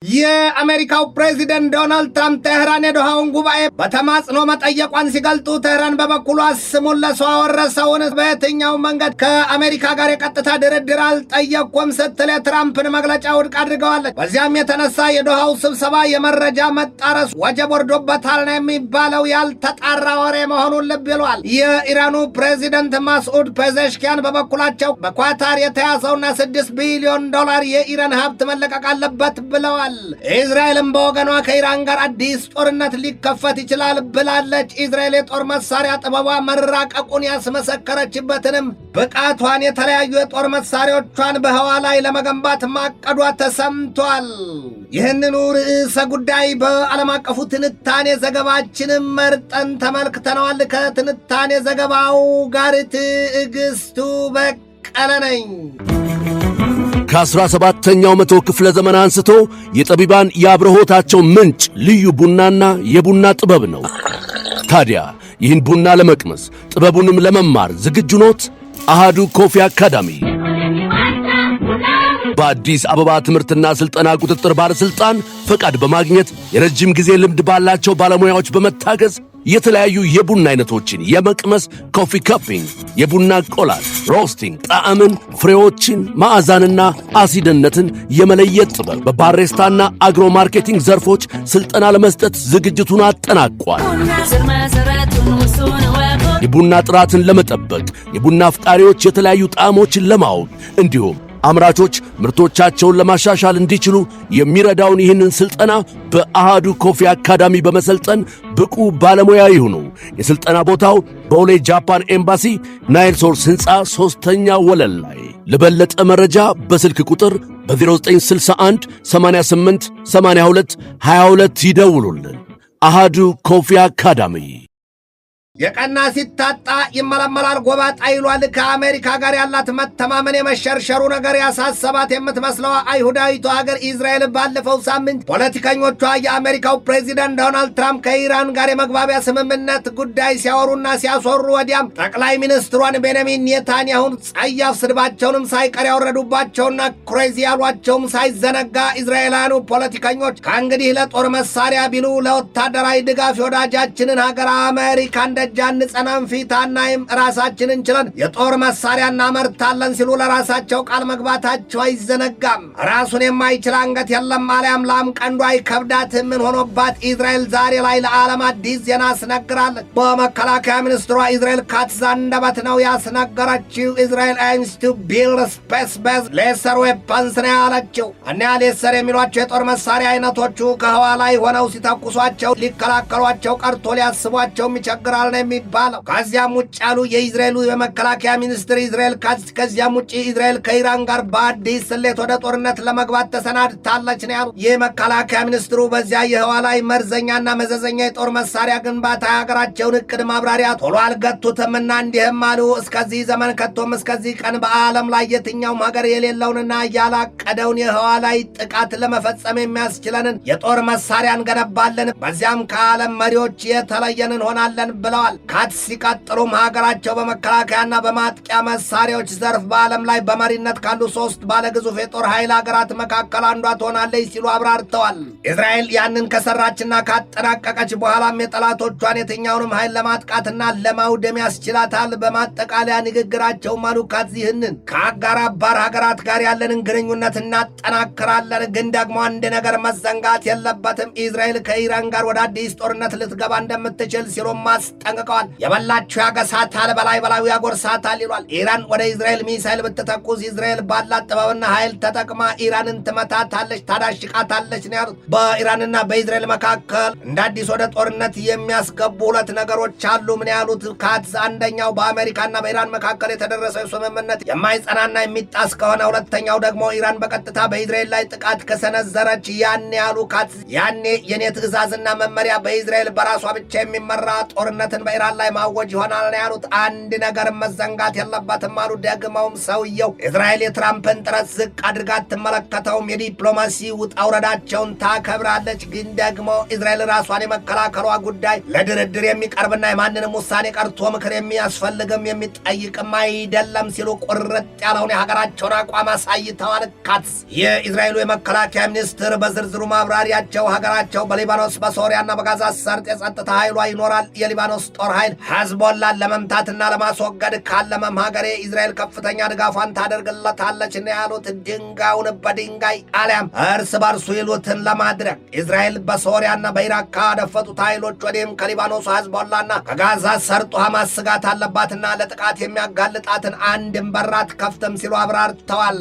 የአሜሪካው ፕሬዚደንት ዶናልድ ትራምፕ ቴህራን የዶሃውን ጉባኤ በተማጽኖ መጠየቋን ሲገልጡ ቴህራን በበኩሏ ስሙን ለሰው አወረሰውን በየትኛው መንገድ ከአሜሪካ ጋር የቀጥታ ድርድር አልጠየቅኩም ስትል የትራምፕን መግለጫ ውድቅ አድርገዋለች። በዚያም የተነሳ የዶሃው ስብሰባ የመረጃ መጣረስ ወጀብ ወርዶበታል ነው የሚባለው ያልተጣራ ወሬ መሆኑን ልብ ይሏል። የኢራኑ ፕሬዚደንት ማስዑድ ፔዜሽኪያን በበኩላቸው በኳታር የተያዘውና $6 ቢሊዮን የኢራን ሀብት መለቀቅ አለበት ብለዋል። እስራኤልም በወገኗ ከኢራን ጋር አዲስ ጦርነት ሊከፈት ይችላል ብላለች። እስራኤል የጦር መሳሪያ ጥበቧ መራቀቁን ያስመሰከረችበትንም ብቃቷን የተለያዩ የጦር መሳሪያዎቿን በህዋ ላይ ለመገንባት ማቀዷ ተሰምቷል። ይህንኑ ርዕሰ ጉዳይ በዓለም አቀፉ ትንታኔ ዘገባችንም መርጠን ተመልክተነዋል። ከትንታኔ ዘገባው ጋር ትዕግስቱ በቀለ ነኝ። ከ17ኛው መቶ ክፍለ ዘመን አንስቶ የጠቢባን የአብርሆታቸው ምንጭ ልዩ ቡናና የቡና ጥበብ ነው። ታዲያ ይህን ቡና ለመቅመስ ጥበቡንም ለመማር ዝግጁ ኖት? አሃዱ ኮፊ አካዳሚ በአዲስ አበባ ትምህርትና ሥልጠና ቁጥጥር ባለሥልጣን ፈቃድ በማግኘት የረጅም ጊዜ ልምድ ባላቸው ባለሙያዎች በመታገዝ የተለያዩ የቡና አይነቶችን የመቅመስ ኮፊ ካፒንግ፣ የቡና ቆላት፣ ሮስቲንግ፣ ጣዕምን፣ ፍሬዎችን፣ መዓዛንና አሲድነትን የመለየት ጥበብ በባሬስታና አግሮ ማርኬቲንግ ዘርፎች ሥልጠና ለመስጠት ዝግጅቱን አጠናቋል። የቡና ጥራትን ለመጠበቅ የቡና አፍቃሪዎች የተለያዩ ጣዕሞችን ለማወቅ እንዲሁም አምራቾች ምርቶቻቸውን ለማሻሻል እንዲችሉ የሚረዳውን ይህንን ሥልጠና በአሃዱ ኮፊ አካዳሚ በመሰልጠን ብቁ ባለሙያ ይሁኑ። የሥልጠና ቦታው በቦሌ ጃፓን ኤምባሲ ናይል ሶርስ ሕንፃ 3ኛ ወለል ላይ። ለበለጠ መረጃ በስልክ ቁጥር በ0961 88 82 22 ይደውሉልን። አሃዱ ኮፊ አካዳሚ። የቀና ሲታጣ ይመለመላል ጎባጣ ይሏል። ከአሜሪካ ጋር ያላት መተማመን የመሸርሸሩ ነገር ያሳሰባት የምትመስለው አይሁዳዊቷ ሀገር እስራኤል ባለፈው ሳምንት ፖለቲከኞቿ የአሜሪካው ፕሬዚደንት ዶናልድ ትራምፕ ከኢራን ጋር የመግባቢያ ስምምነት ጉዳይ ሲያወሩና ሲያስወሩ ወዲያም ጠቅላይ ሚኒስትሯን ቤንያሚን ኔታንያሁን ጸያፍ ስድባቸውንም ሳይቀር ያወረዱባቸውና ክሬዚ ያሏቸውም ሳይዘነጋ እስራኤላውያኑ ፖለቲከኞች ከእንግዲህ ለጦር መሳሪያ ቢሉ ለወታደራዊ ድጋፍ የወዳጃችንን ሀገር አሜሪካን ጃን ጸናን ፊታናይም ራሳችንን ችለን የጦር መሳሪያ እናመርታለን ሲሉ ለራሳቸው ቃል መግባታቸው አይዘነጋም። ራሱን የማይችል አንገት የለም አልያም ላም ቀንዱ አይከብዳትም። ምን ሆኖባት እስራኤል ዛሬ ላይ ለዓለም አዲስ ዜና አስነግራለች። በመከላከያ ሚኒስትሯ እስራኤል ካትዝ አንደበት ነው ያስነገረችው። እስራኤል aims to build space based laser weapons ነው ያለችው። እኒያ ሌሰር የሚሏቸው የጦር መሳሪያ አይነቶቹ ከህዋ ላይ ሆነው ሲተኩሷቸው ሊከላከሏቸው ቀርቶ ሊያስቧቸውም ይቸግራል የሚባለው። ከዚያም ውጭ ያሉ የእስራኤሉ የመከላከያ ሚኒስትር እስራኤል ካትዝ ከዚያም ውጭ እስራኤል ከኢራን ጋር በአዲስ ስሌት ወደ ጦርነት ለመግባት ተሰናድታለች ነው ያሉ። የመከላከያ ሚኒስትሩ በዚያ የህዋ ላይ መርዘኛና መዘዘኛ የጦር መሳሪያ ግንባታ የሀገራቸውን እቅድ ማብራሪያ ቶሎ አልገቱትምና እንዲህም አሉ። እስከዚህ ዘመን ከቶም እስከዚህ ቀን በዓለም ላይ የትኛውም ሀገር የሌለውንና ያላቀደውን የህዋ ላይ ጥቃት ለመፈጸም የሚያስችለንን የጦር መሳሪያ እንገነባለን፣ በዚያም ከዓለም መሪዎች የተለየን እንሆናለን ብለዋል። ካትዝ ሲቀጥሉም ሀገራቸው በመከላከያና በማጥቂያ መሳሪያዎች ዘርፍ በዓለም ላይ በመሪነት ካሉ 3 ባለግዙፍ የጦር ኃይል ሀገራት መካከል አንዷ ትሆናለች ሲሉ አብራርተዋል። እስራኤል ያንን ከሰራችና ካጠናቀቀች በኋላም የጠላቶቿን የትኛውንም ኃይል ለማጥቃትና ለማውደም ያስችላታል። በማጠቃለያ ንግግራቸው አሉ ካትዝ ይህንን ከአጋር አባር ሀገራት ጋር ያለንን ግንኙነት እናጠናክራለን፣ ግን ደግሞ አንድ ነገር መዘንጋት የለበትም። እስራኤል ከኢራን ጋር ወደ አዲስ ጦርነት ልትገባ እንደምትችል ሲሉም ጠንቅቀዋል። የበላችሁ ያገሳታል፣ በላይ በላዩ ያጎርሳታል ይሏል። ኢራን ወደ እስራኤል ሚሳይል ብትተኩስ እስራኤል ባላት ጥበብና ኃይል ተጠቅማ ኢራንን ትመታታለች፣ ታዳሽቃታለች ነው ያሉት። በኢራንና በእስራኤል መካከል እንደ አዲስ ወደ ጦርነት የሚያስገቡ 2 ነገሮች አሉ። ምን ያሉት ካትዝ? አንደኛው በአሜሪካና በኢራን መካከል የተደረሰው ስምምነት የማይጸናና የሚጣስ ከሆነ፣ ሁለተኛው ደግሞ ኢራን በቀጥታ በእስራኤል ላይ ጥቃት ከሰነዘረች ያኔ ያሉ ካትዝ፣ ያኔ የኔ ትዕዛዝና መመሪያ በእስራኤል በራሷ ብቻ የሚመራ ጦርነትን በኢራን ላይ ማወጅ ይሆናል ነው ያሉት። አንድ ነገር መዘንጋት የለበትም አሉ ደግመውም ሰውየው። እስራኤል የትራምፕን ጥረት ዝቅ አድርጋ አትመለከተውም፣ የዲፕሎማሲ ውጣ ውረዳቸውን ታከብራለች። ግን ደግሞ እስራኤል ራሷን የመከላከሏ ጉዳይ ለድርድር የሚቀርብና የማንንም ውሳኔ ቀርቶ ምክር የሚያስፈልግም የሚጠይቅም አይደለም ሲሉ ቁርጥ ያለውን የሀገራቸውን አቋም አሳይተዋል። ካትስ የእስራኤሉ የመከላከያ ሚኒስትር በዝርዝሩ ማብራሪያቸው ሀገራቸው በሊባኖስ በሶሪያና በጋዛ ሰርጥ የጸጥታ ኃይሏ ይኖራል። የሊባኖስ ጦር ኃይል ሂዝቦላን ለመምታትና ለማስወገድ ካለመም ሀገሬ እስራኤል ከፍተኛ ድጋፏን ታደርግለታለች ነው ያሉት። ድንጋዩን በድንጋይ አሊያም እርስ በርሱ ይሉትን ለማድረግ እስራኤል በሶሪያና በኢራቅ ካደፈጡት ኃይሎች ወዲህም ከሊባኖሱ ሂዝቦላና ከጋዛ ሰርጡ ሐማስ ስጋት አለባትና ለጥቃት የሚያጋልጣትን አንድም በራት ከፍተም ሲሉ አብራርተዋል።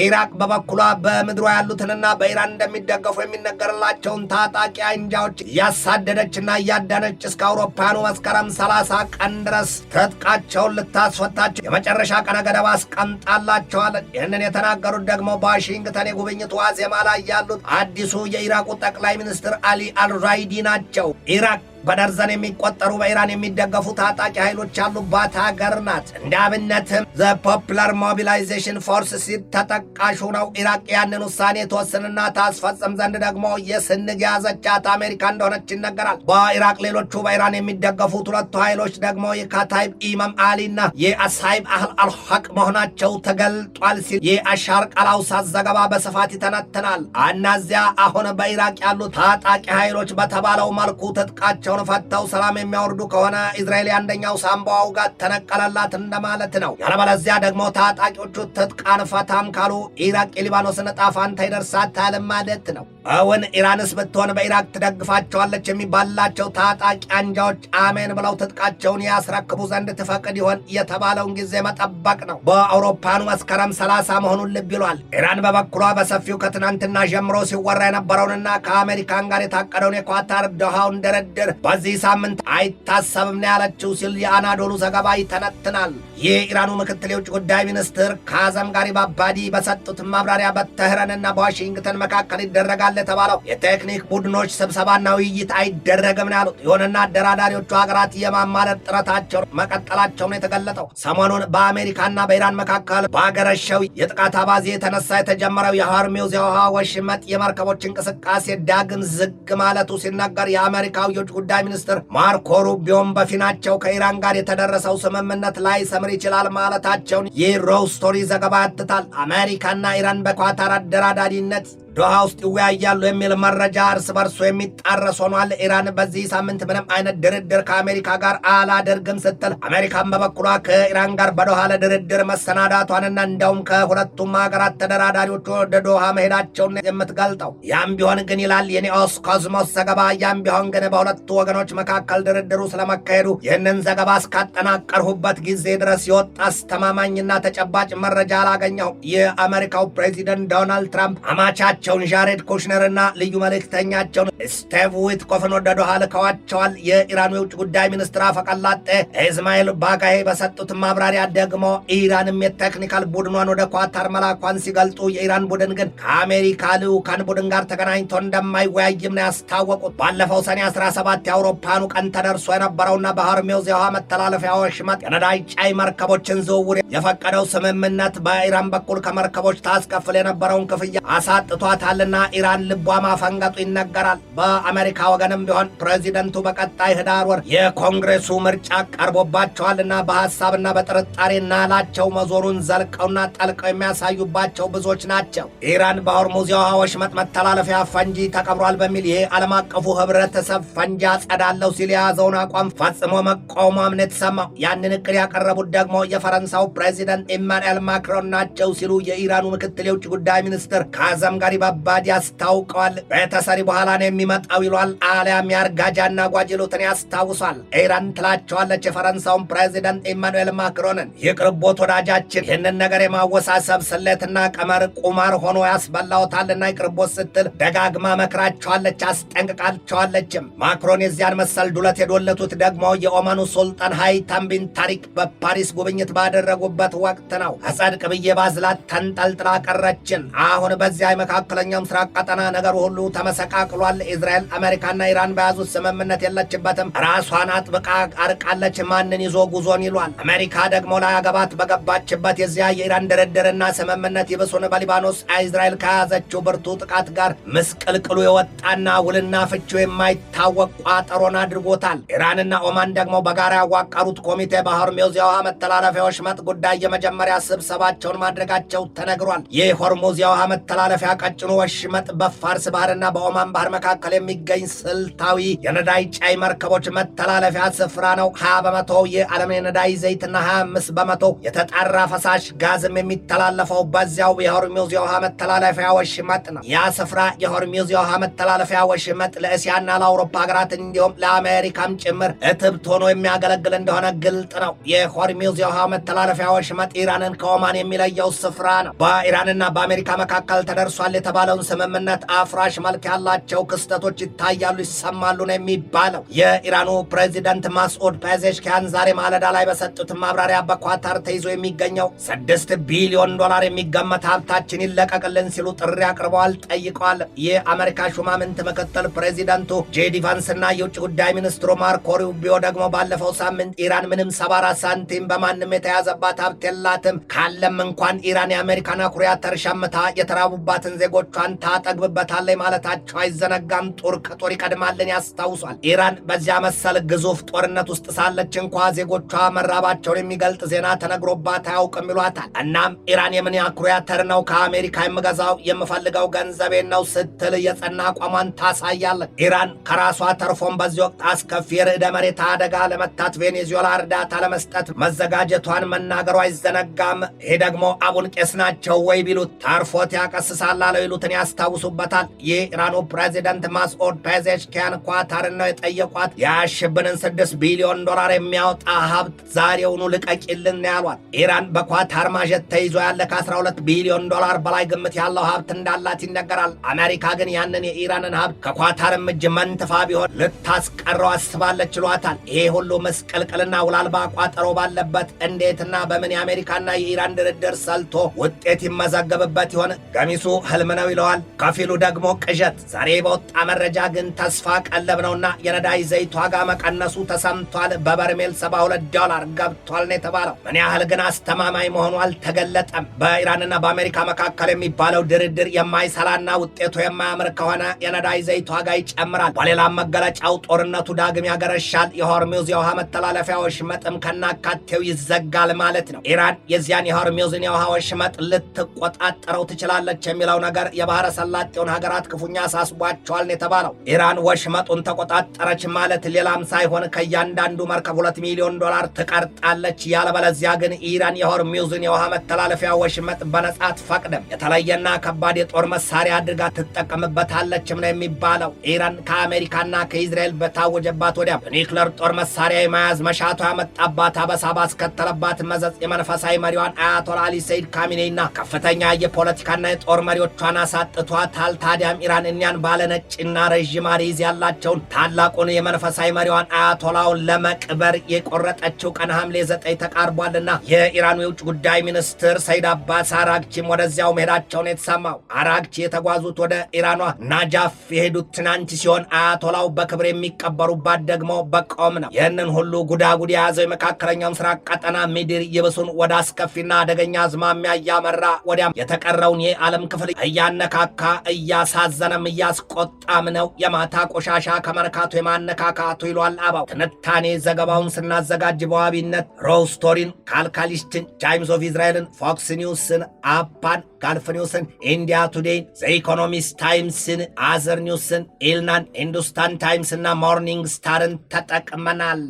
ኢራቅ በበኩሏ በምድሯ ያሉትንና በኢራን እንደሚደገፉ የሚነገርላቸውን ታጣቂ አንጃዎች እያሳደደችና እያዳነች እስከ አውሮፓውያኑ መስከረም 30 ቀን ድረስ ትጥቃቸውን ልታስፈታቸው የመጨረሻ ቀነ ገደብ አስቀምጣላቸዋል። ይህንን የተናገሩት ደግሞ በዋሽንግተን የጉብኝት ዋዜማ ላይ ያሉት አዲሱ የኢራቁ ጠቅላይ ሚኒስትር አሊ አልራይዲ ናቸው። ኢራቅ በደርዘን የሚቆጠሩ በኢራን የሚደገፉ ታጣቂ ኃይሎች ያሉባት ሀገር ናት። እንደ አብነትም ዘ ፖፑላር ሞቢላይዜሽን ፎርስ ሲል ተጠቃሹ ነው። ኢራቅ ያንን ውሳኔ ተወስንና ታስፈጽም ዘንድ ደግሞ የስንግ ያዘቻት አሜሪካ እንደሆነች ይነገራል። በኢራቅ ሌሎቹ በኢራን የሚደገፉት ሁለቱ ኃይሎች ደግሞ የካታይብ ኢማም አሊና የአሳይብ አህል አልሐቅ መሆናቸው ተገልጧል ሲል የአሻር ቃላውሳት ዘገባ በስፋት ይተነትናል። እነዚያ አሁን በኢራቅ ያሉት ታጣቂ ኃይሎች በተባለው መልኩ ትጥቃቸው ፈተው ሰላም የሚያወርዱ ከሆነ እስራኤል አንደኛው ሳምባው ጋር ተነቀለላት እንደማለት ነው። ያለበለዚያ ደግሞ ታጣቂዎቹ ትጥቃን ፈታም ካሉ ኢራቅ የሊባኖስን ዕጣ ፈንታ ይደርሳታል ማለት ነው። አሁን ኢራንስ ብትሆን በኢራቅ ትደግፋቸዋለች የሚባላቸው ታጣቂ አንጃዎች አሜን ብለው ትጥቃቸውን ያስረክቡ ዘንድ ትፈቅድ ይሆን የተባለውን ጊዜ መጠበቅ ነው። በአውሮፓኑ መስከረም 30 መሆኑን ልብ ይሏል። ኢራን በበኩሏ በሰፊው ከትናንትና ጀምሮ ሲወራ የነበረውንና ከአሜሪካን ጋር የታቀደውን የኳታር ዶሃውን ድርድር በዚህ ሳምንት አይታሰብም ነው ያለችው ሲል የአናዶሉ ዘገባ ይተነትናል። የኢራኑ ምክትል የውጭ ጉዳይ ሚኒስትር ካዘም ጋሪባባዲ በሰጡት ማብራሪያ በቴህራንና በዋሽንግተን መካከል ይደረጋል የተባለው የቴክኒክ ቡድኖች ስብሰባና ውይይት አይደረግም ነው ያሉት። ይሁንና አደራዳሪዎቹ ሀገራት የማማለድ ጥረታቸውን መቀጠላቸውን የተገለጠው ሰሞኑን በአሜሪካና በኢራን መካከል በአገረሸው የጥቃት አባዜ የተነሳ የተጀመረው የሆርሙዝ የውሃ ወሽመጥ የመርከቦች እንቅስቃሴ ዳግም ዝግ ማለቱ ሲነገር የአሜሪካው የውጭ ጉዳይ ሚኒስትር ማርኮ ሩቢዮም በፊናቸው ከኢራን ጋር የተደረሰው ስምምነት ላይ ሰምር ይችላል ማለታቸውን የሮው ስቶሪ ዘገባ ያትታል። አሜሪካና ኢራን በኳታር አደራዳሪነት ዶሃ ውስጥ ይወያያሉ የሚል መረጃ እርስ በርሶ የሚጣረስ ሆኗል። ኢራን በዚህ ሳምንት ምንም አይነት ድርድር ከአሜሪካ ጋር አላደርግም ስትል አሜሪካን በበኩሏ ከኢራን ጋር በዶሃ ለድርድር መሰናዳቷንና እንደውም ከሁለቱም ሀገራት ተደራዳሪዎች ወደ ዶሃ መሄዳቸውን የምትገልጠው ያም ቢሆን ግን ይላል የኒኦስ ኮዝሞስ ዘገባ፣ ያም ቢሆን ግን በሁለቱ ወገኖች መካከል ድርድሩ ስለመካሄዱ ይህንን ዘገባ እስካጠናቀርሁበት ጊዜ ድረስ የወጣ አስተማማኝና ተጨባጭ መረጃ አላገኘሁም። የአሜሪካው ፕሬዚደንት ዶናልድ ትራምፕ አማቻቸውን ጃሬድ ኩሽነርና ልዩ መልእክተኛቸውን ስቲቭ ዊትኮፍን ወደ ዶሃ ልከዋቸዋል። የኢራኑ የውጭ ጉዳይ ሚኒስትር አፈቀላጤ ኢስማኤል ባጋይ በሰጡት ማብራሪያ ደግሞ ኢራንም የቴክኒካል ቡድኗን ወደ ኳታር መላኳን ሲገልጡ የኢራን ቡድን ግን ከአሜሪካ ልዑካን ቡድን ጋር ተገናኝቶ እንደማይወያይም ነው ያስታወቁት። ባለፈው ሰኔ 17 የአውሮፓኑ ቀን ተደርሶ የነበረውና በሆርሙዝ የውሃ መተላለፊያ ወሽመጥ የነዳጅ ጫኝ መርከቦችን ዝውውር የፈቀደው ስምምነት በኢራን በኩል ከመርከቦች ታስከፍል የነበረውን ክፍያ አሳጥቷታልና ኢራን ልቧ ማፈንገጡ ይነገራል። በአሜሪካ ወገንም ቢሆን ፕሬዚደንቱ በቀጣይ ህዳር ወር የኮንግሬሱ ምርጫ ቀርቦባቸዋልና በሐሳብና በጥርጣሬ ናላቸው መዞሩን ዘልቀውና ጠልቀው የሚያሳዩባቸው ብዙዎች ናቸው። ኢራን በሆርሙዝ የውሃ ወሽመጥ መተላለፊያ ፈንጂ ተቀብሯል በሚል ይህ ዓለም አቀፉ ህብረተሰብ ፈንጂ አጸዳለሁ ሲል የያዘውን አቋም ፈጽሞ መቃወሟም ነው የተሰማው። ያንን እቅድ ያቀረቡት ደግሞ የፈረንሳው ፕሬዚደንት ኢማኑኤል ማክሮን ናቸው ሲሉ የኢራኑ ምክትል የውጭ ጉዳይ ሚኒስትር ካዘም ጋሪባባዲ አስታውቀዋል። በተሰሪ በኋላ ነው የሚመጣው ይሏል። አሊያም ያርጋጃና ጓጅሉትን ያስታውሷል። ኢራን ትላቸዋለች የፈረንሳውን ፕሬዚደንት ኢማኑኤል ማክሮንን ይቅርቦት ወዳጃችን፣ ይህንን ነገር የማወሳሰብ ስሌትና ቀመር ቁማር ሆኖ ያስበላውታልና ይቅርቦት ስትል ደጋግማ መክራቸዋለች፣ አስጠንቅቃቸዋለችም። ማክሮን የዚያን መሰል ዱለት የዶለቱት ደግሞ የኦማኑ ሱልጣን ሃይታም ቢን ታሪክ በፓሪስ ጉብኝት ባደረጉበት ወቅት ነው። አጸድቅ ብዬ ባዝላት ተንጠልጥላ ቀረችን። አሁን በዚያ መካከል በመካከለኛው ምስራቅ ቀጠና ነገር ሁሉ ተመሰቃቅሏል። እስራኤል አሜሪካና ኢራን በያዙት ስምምነት የለችበትም። ራሷን አጥብቃ አርቃለች። ማንን ይዞ ጉዞን ይሏል። አሜሪካ ደግሞ ላያገባት በገባችበት የዚያ የኢራን ድርድርና ስምምነት ይብሱን በሊባኖስ እስራኤል ከያዘችው ብርቱ ጥቃት ጋር ምስቅልቅሉ የወጣና ውልና ፍቺው የማይታወቅ ቋጠሮን አድርጎታል። ኢራንና ኦማን ደግሞ በጋራ ያዋቀሩት ኮሚቴ በሆርሙዝ የውሃ መተላለፊያ ወሽመጥ ጉዳይ የመጀመሪያ ስብሰባቸውን ማድረጋቸው ተነግሯል። ይህ ሆርሙዝ የውሃ መተላለፊያ ቀጭኑ ወሽመጥ በፋርስ ባህርና በኦማን ባህር መካከል የሚገኝ ስልታዊ የነዳጅ ጫኝ መርከቦች መተላለፊያ ስፍራ ነው። 20 በመቶ የዓለም የነዳጅ ዘይትና 25 በመቶ የተጣራ ፈሳሽ ጋዝም የሚተላለፈው በዚያው የሆርሙዝ የውሃ መተላለፊያ ወሽመጥ ነው። ያ ስፍራ የሆርሙዝ የውሃ መተላለፊያ ወሽመጥ ለእስያና ለአውሮፓ ሀገራት እንዲሁም ለአሜሪካም ጭምር እትብት ሆኖ የሚያገለግል እንደሆነ ግልጥ ነው። የሆርሙዝ የውሃ መተላለፊያ ወሽመጥ ኢራንን ከኦማን የሚለየው ስፍራ ነው። በኢራንና በአሜሪካ መካከል ተደርሷል የተባለውን ስምምነት አፍራሽ መልክ ያላቸው ክስተቶች ይታያሉ፣ ይሰማሉ ነው የሚባለው። የኢራኑ ፕሬዚደንት ማስዑድ ፔዜሽኪያን ዛሬ ማለዳ ላይ በሰጡት ማብራሪያ በኳታር ተይዞ የሚገኘው $6 ቢሊዮን የሚገመት ሀብታችን ይለቀቅልን ሲሉ ጥሪ አቅርበዋል፣ ጠይቀዋል። የአሜሪካ ሹማምንት ምክትል ፕሬዚደንቱ ጄዲ ቫንስና የውጭ ጉዳይ ሚኒስትሩ ማርኮ ሩቢዮ ደግሞ ባለፈው ሳምንት ኢራን ምንም 74 ሳንቲም በማንም የተያዘባት ሀብት የላትም፣ ካለም እንኳን ኢራን የአሜሪካን አኩሪ አተር ሸምታ የተራቡባትን ዜጎቿን ታጠግብበታለች ማለታቸው አይዘነጋም። ጦር ከጦር ይቀድማልን ያስታውሷል። ኢራን በዚያ መሰል ግዙፍ ጦርነት ውስጥ ሳለች እንኳ ዜጎቿ መራባቸውን የሚገልጥ ዜና ተነግሮባት አያውቅም ይሏታል። እናም ኢራን የምን አኩሪ አተር ነው ከአሜሪካ የምገዛው የምፈልገው ገንዘቤን ነው ስትል የጸና አቋሟን ታሳያለች። ኢራን ከራሷ ተርፎም በዚህ ወቅት አስከፊ የርዕደ መሬት አደጋ ለመታት ቬኔዙዌላ እርዳታ ለመስጠት መዘጋጀቷን መናገሩ አይዘነጋም። ይህ ደግሞ አቡን ቄስ ናቸው ወይ ቢሉት ታርፎት ያቀስሳል አለው ይሉትን ያስታውሱበታል። የኢራኑ ፕሬዚደንት ማስዑድ ፔዜሽኪያን ኳታርን ነው የጠየቋት። ያሽብንን $6 ቢሊዮን የሚያወጣ ሀብት ዛሬውኑ ልቀቂልን ያሏት። ኢራን በኳታር ማጀት ተይዞ ያለ ከ12 ቢሊዮን በላይ ግምት ያለው ሀብት እንዳላት ይነገራል። አሜሪካ ግን ያንን የኢራንን ሀብት ከኳታርም እጅ መንትፋ ቢሆን ልታስቀረው አስባለች ይሏታል። ይሄ ሁሉ መስቀልቅልና ውላልባ ቋጠሮ ባለበት እንዴትና በምን የአሜሪካና የኢራን ድርድር ሰልቶ ውጤት ይመዘገብበት ይሆን? ገሚሱ ህልም ነው ይለዋል፣ ከፊሉ ደግሞ ቅዠት። ዛሬ በወጣ መረጃ ግን ተስፋ ቀለብ ነውና የነዳጅ ዘይት ዋጋ መቀነሱ ተሰምቷል። በበርሜል $72 ገብቷል ነው የተባለው። ምን ያህል ግን አስተማማኝ መሆኑ አልተገለጠም። በኢራንና በአሜሪካ መካከል የሚባለው ድርድር የማይሰራና ውጤቱ የማያምር ከሆነ የነዳጅ ዘይት ዋጋ ይጨምራል። በሌላም መገለጫው ጦርነቱ ዳግም ያገረሻል። የሆርሙዝ የውሃ መተላለፊያ ወሽመጥም ከናካቴው ይዘጋል ማለት ነው። ኢራን የዚያን የሆርሙዝን የውሃ ወሽመጥ ልትቆጣጠረው ትችላለች የሚለው ነገር የባህረ ሰላጤውን ሀገራት ክፉኛ አሳስቧቸዋል ነው የተባለው። ኢራን ወሽመጡን ተቆጣጠረች ማለት ሌላም ሳይሆን ከእያንዳንዱ መርከብ $2 ሚሊዮን ትቀርጣለች። ያለበለዚያ ግን ኢራን የሆርሙዝን የውሃ መተላለፊያ ወሽመጥ በነጻ አትፈቅድም። የተለየና ከባድ የጦር መሳሪያ አድርጋ ትጠቀምበታለችም ነው የሚባለው። ኢራን ከአሜሪካና ከእስራኤል በታወጀባት ወዲያ በኒውክለር ጦር መሳሪያ የመያዝ መሻቷ ያመጣባት አበሳ ባስከተለባት መዘዝ የመንፈሳዊ መሪዋን አያቶላ አሊ ሰይድ ካሚኔና ከፍተኛ የፖለቲካና የጦር መሪዎቿን አሳጥቷታል። ታዲያም ኢራን እኛን ባለነጭና ረዥም አሪዝ ያላቸውን ታላቁን የመንፈሳዊ መሪዋን አያቶላውን ለመቅበር የቆረጠችው ቀን ሐምሌ 9 ተቃርቧልና የኢራኑ የውጭ ጉዳይ ሚኒስትር ሰይድ አባስ አራግቺም ወደዚያው መሄዳቸውን የተሰማው። አራግቺ የተጓዙት ወደ ኢራኗ ናጃፍ የሄዱት ትናንት ሲሆን አያቶላው በክብር የሚቀበሩባት ደግሞ በቆም ነው። ይህንን ሁሉ ጉዳጉድ የያዘው የመካከለኛው ምስራቅ ቀጠና ምድር ይብሱን ወደ አስከፊና አደገኛ አዝማሚያ እያመራ ወዲያም የተቀረውን የዓለም ክፍል እያነካካ እያሳዘነም እያስቆጣም ነው። የማታ ቆሻሻ ከመርካቶ የማነካካቱ ይሏል አባው። ትንታኔ ዘገባውን ስናዘጋጅ በዋቢነት ሮው ስቶሪን፣ ካልካሊስትን፣ ታይምስ ኦፍ እስራኤልን፣ ፎክስ ኒውስን፣ አፓን፣ ጋልፍ ኒውስን፣ ኢንዲያ ቱዴይን፣ ዘ ኢኮኖሚስት ታይምስን፣ አዘር ኒውስን፣ ኢልናን፣ ሂንዱስታን ታይምስና ሞርኒንግ ስታርን ተጠቅመናል።